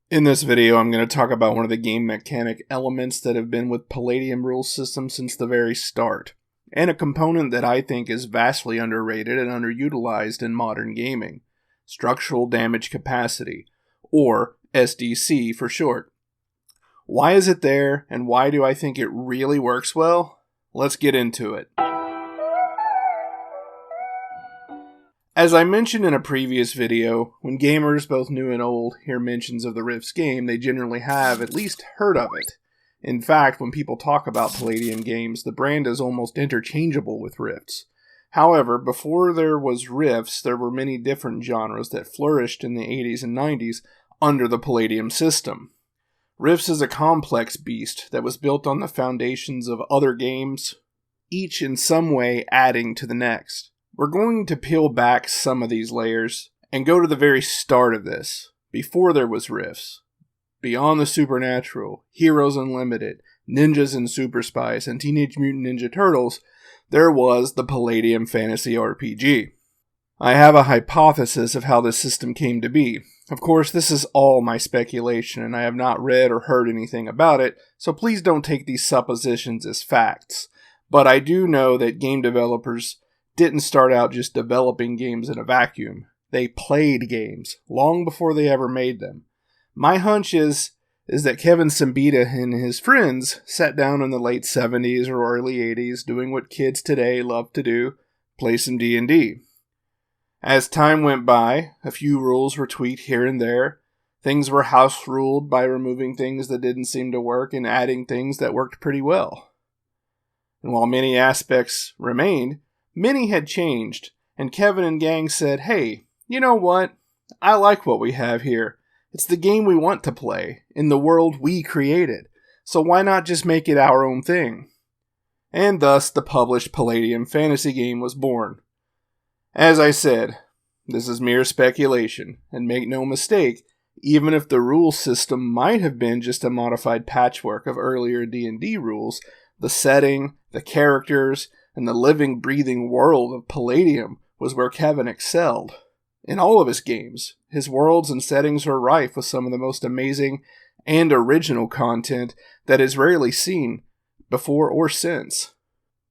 In this video, I'm going to talk about one of the game mechanic elements that have been with Palladium rule system since the very start, and a component that I think is vastly underrated and underutilized in modern gaming: structural damage capacity, or SDC for short. Why is it there, and why do I think it really works well? Let's get into it. As I mentioned in a previous video, when gamers, both new and old, hear mentions of the Rifts game, they generally have at least heard of it. In fact, when people talk about Palladium games, the brand is almost interchangeable with Rifts. However, before there was Rifts, there were many different genres that flourished in the 80s and 90s under the Palladium system. Rifts is a complex beast that was built on the foundations of other games, each in some way adding to the next. We're going to peel back some of these layers and go to the very start of this, before there was Rifts. Beyond the Supernatural, Heroes Unlimited, Ninjas and Super Spies, and Teenage Mutant Ninja Turtles, there was the Palladium Fantasy RPG. I have a hypothesis of how this system came to be. Of course, this is all my speculation, and I have not read or heard anything about it, so please don't take these suppositions as facts. But I do know that game developers didn't start out just developing games in a vacuum. They played games long before they ever made them. My hunch is that Kevin Siembieda and his friends sat down in the late 70s or early 80s doing what kids today love to do: play some D&D. As time went by, a few rules were tweaked here and there. Things were house ruled by removing things that didn't seem to work and adding things that worked pretty well. And while many aspects remained, many had changed, and Kevin and gang said, "Hey, you know what? I like what we have here. It's the game we want to play, in the world we created, so why not just make it our own thing?" And thus the published Palladium fantasy game was born. As I said, this is mere speculation, and make no mistake, even if the rule system might have been just a modified patchwork of earlier D&D rules, the setting, the characters, and the living, breathing world of Palladium was where Kevin excelled. In all of his games, his worlds and settings were rife with some of the most amazing and original content that is rarely seen before or since.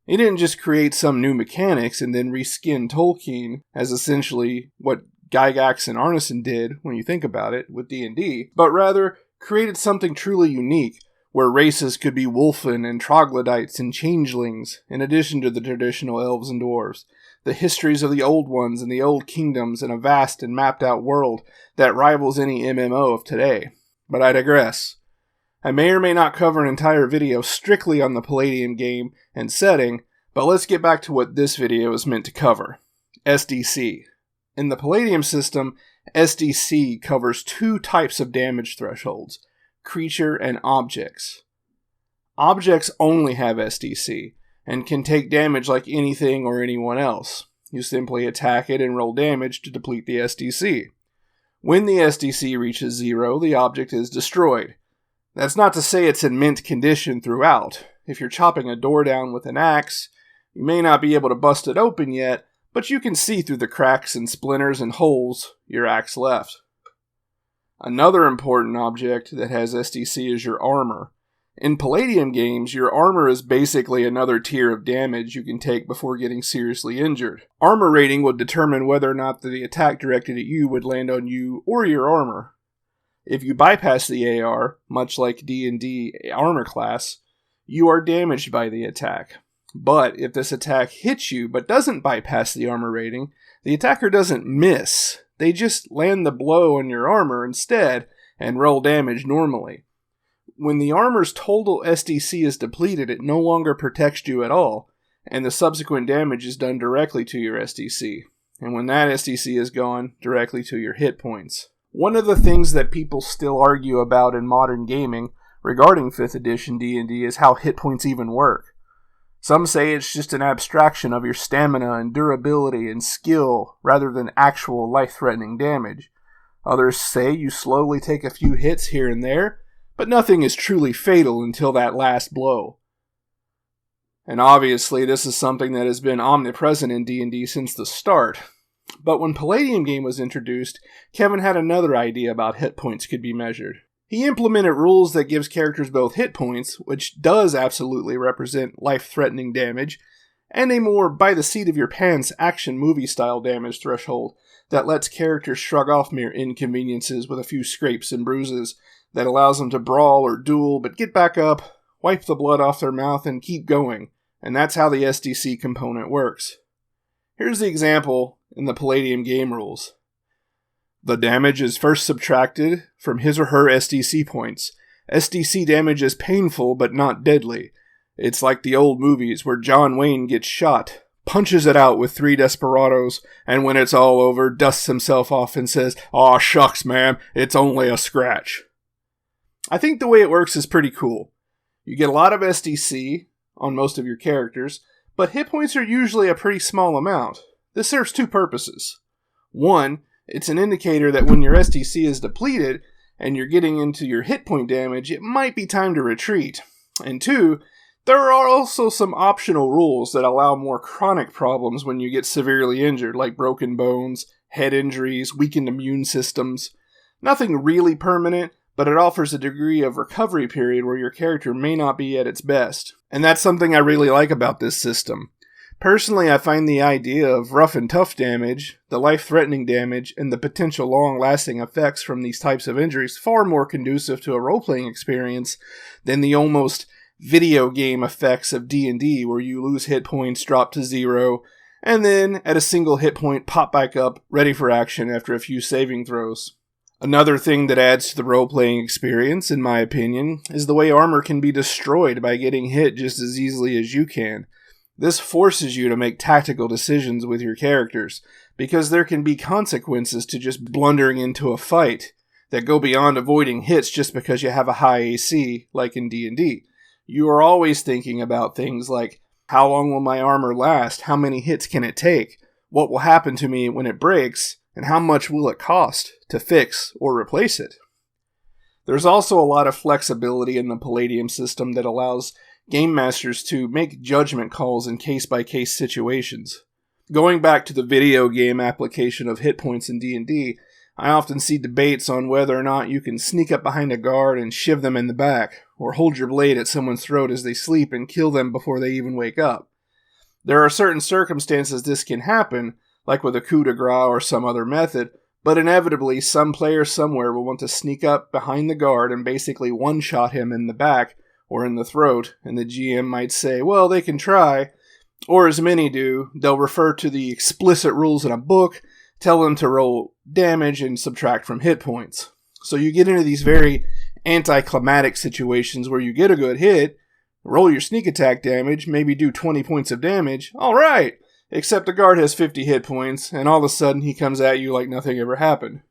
He didn't just create some new mechanics and then reskin Tolkien, as essentially what Gygax and Arneson did when you think about it with D&D, but rather created something truly unique, where races could be wolfen and troglodytes and changelings, in addition to the traditional elves and dwarves, the histories of the old ones and the old kingdoms in a vast and mapped out world that rivals any MMO of today. But I digress. I may or may not cover an entire video strictly on the Palladium game and setting, but let's get back to what this video is meant to cover: SDC. In the Palladium system, SDC covers two types of damage thresholds: creature and objects. Objects only have SDC, and can take damage like anything or anyone else. You simply attack it and roll damage to deplete the SDC. When the SDC reaches 0, the object is destroyed. That's not to say it's in mint condition throughout. If you're chopping a door down with an axe, you may not be able to bust it open yet, but you can see through the cracks and splinters and holes your axe left. Another important object that has SDC is your armor. In Palladium games, your armor is basically another tier of damage you can take before getting seriously injured. Armor rating would determine whether or not the attack directed at you would land on you or your armor. If you bypass the AR, much like D&D armor class, you are damaged by the attack. But if this attack hits you but doesn't bypass the armor rating, the attacker doesn't miss. They just land the blow on your armor instead and roll damage normally. When the armor's total SDC is depleted, it no longer protects you at all, and the subsequent damage is done directly to your SDC. And when that SDC is gone, directly to your hit points. One of the things that people still argue about in modern gaming regarding 5th edition D&D is how hit points even work. Some say it's just an abstraction of your stamina and durability and skill rather than actual life-threatening damage. Others say you slowly take a few hits here and there, but nothing is truly fatal until that last blow. And obviously this is something that has been omnipresent in D&D since the start. But when Palladium game was introduced, Kevin had another idea about hit points could be measured. He implemented rules that gives characters both hit points, which does absolutely represent life-threatening damage, and a more by-the-seat-of-your-pants action movie-style damage threshold that lets characters shrug off mere inconveniences with a few scrapes and bruises, that allows them to brawl or duel but get back up, wipe the blood off their mouth, and keep going, and that's how the SDC component works. Here's the example in the Palladium game rules. The damage is first subtracted from his or her SDC points. SDC damage is painful but not deadly. It's like the old movies where John Wayne gets shot, punches it out with 3 desperados, and when it's all over, dusts himself off and says, "Aw shucks, man, it's only a scratch." I think the way it works is pretty cool. You get a lot of SDC on most of your characters, but hit points are usually a pretty small amount. This serves 2 purposes. 1, it's an indicator that when your SDC is depleted and you're getting into your hit point damage, it might be time to retreat. And 2, there are also some optional rules that allow more chronic problems when you get severely injured, like broken bones, head injuries, weakened immune systems. Nothing really permanent, but it offers a degree of recovery period where your character may not be at its best. And that's something I really like about this system. Personally, I find the idea of rough and tough damage, the life-threatening damage, and the potential long-lasting effects from these types of injuries far more conducive to a role-playing experience than the almost video game effects of D&D, where you lose hit points, drop to 0, and then at a single hit point pop back up, ready for action after a few saving throws. Another thing that adds to the role-playing experience, in my opinion, is the way armor can be destroyed by getting hit just as easily as you can. This forces you to make tactical decisions with your characters, because there can be consequences to just blundering into a fight that go beyond avoiding hits just because you have a high AC, like in D&D. You are always thinking about things like, how long will my armor last? How many hits can it take? What will happen to me when it breaks? And how much will it cost to fix or replace it? There's also a lot of flexibility in the Palladium system that allows game masters to make judgment calls in case-by-case situations. Going back to the video game application of hit points in D&D, I often see debates on whether or not you can sneak up behind a guard and shiv them in the back, or hold your blade at someone's throat as they sleep and kill them before they even wake up. There are certain circumstances this can happen, like with a coup de grace or some other method, but inevitably some player somewhere will want to sneak up behind the guard and basically one-shot him in the back or in the throat, and the GM might say, well, they can try, or as many do, they'll refer to the explicit rules in a book, tell them to roll damage and subtract from hit points. So you get into these very anticlimactic situations where you get a good hit, roll your sneak attack damage, maybe do 20 points of damage, alright! Except the guard has 50 hit points, and all of a sudden he comes at you like nothing ever happened.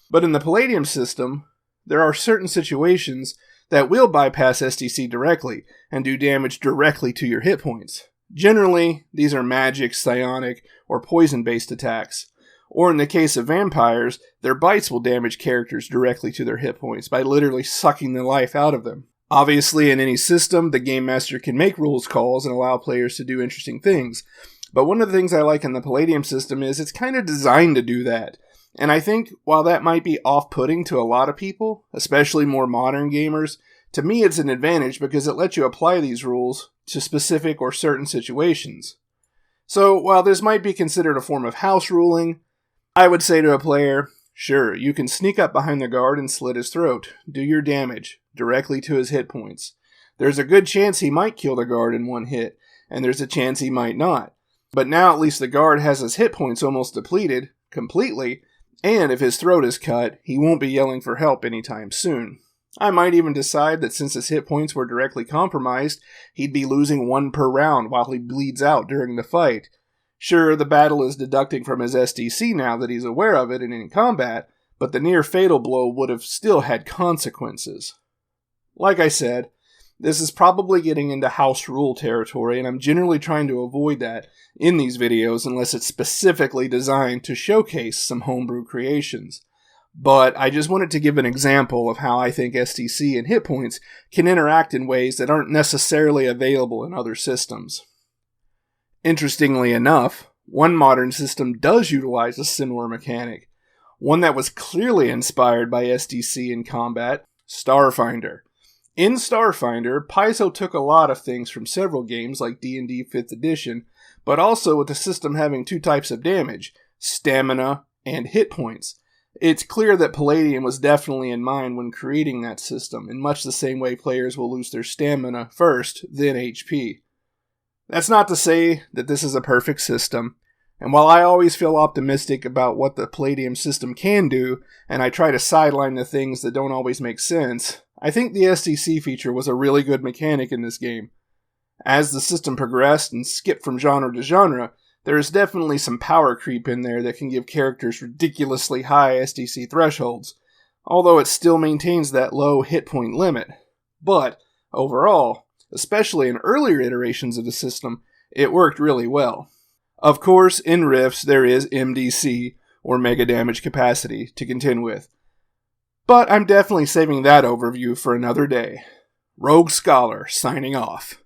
But in the Palladium system, there are certain situations that will bypass SDC directly and do damage directly to your hit points. Generally, these are magic, psionic, or poison-based attacks. Or in the case of vampires, their bites will damage characters directly to their hit points by literally sucking the life out of them. Obviously, in any system, the game master can make rules calls and allow players to do interesting things. But one of the things I like in the Palladium system is it's kind of designed to do that. And I think while that might be off-putting to a lot of people, especially more modern gamers, to me it's an advantage because it lets you apply these rules to specific or certain situations. So while this might be considered a form of house ruling, I would say to a player, sure, you can sneak up behind the guard and slit his throat, do your damage directly to his hit points. There's a good chance he might kill the guard in one hit, and there's a chance he might not. But now at least the guard has his hit points almost depleted, completely, and if his throat is cut, he won't be yelling for help anytime soon. I might even decide that since his hit points were directly compromised, he'd be losing 1 per round while he bleeds out during the fight. Sure, the battle is deducting from his S.D.C. now that he's aware of it and in combat, but the near-fatal blow would have still had consequences. Like I said, this is probably getting into house rule territory, and I'm generally trying to avoid that in these videos unless it's specifically designed to showcase some homebrew creations. But I just wanted to give an example of how I think SDC and hit points can interact in ways that aren't necessarily available in other systems. Interestingly enough, one modern system does utilize a similar mechanic, one that was clearly inspired by SDC in combat, Starfinder. In Starfinder, Paizo took a lot of things from several games like D&D 5th edition, but also with the system having two types of damage, stamina and hit points. It's clear that Palladium was definitely in mind when creating that system, in much the same way players will lose their stamina first, then HP. That's not to say that this is a perfect system, and while I always feel optimistic about what the Palladium system can do, and I try to sideline the things that don't always make sense, I think the S.D.C feature was a really good mechanic in this game. As the system progressed and skipped from genre to genre, there is definitely some power creep in there that can give characters ridiculously high S.D.C thresholds, although it still maintains that low hit point limit. But, overall, especially in earlier iterations of the system, it worked really well. Of course, in Rifts there is M.D.C, or Mega Damage Capacity, to contend with. But I'm definitely saving that overview for another day. Rogue Scholar, signing off.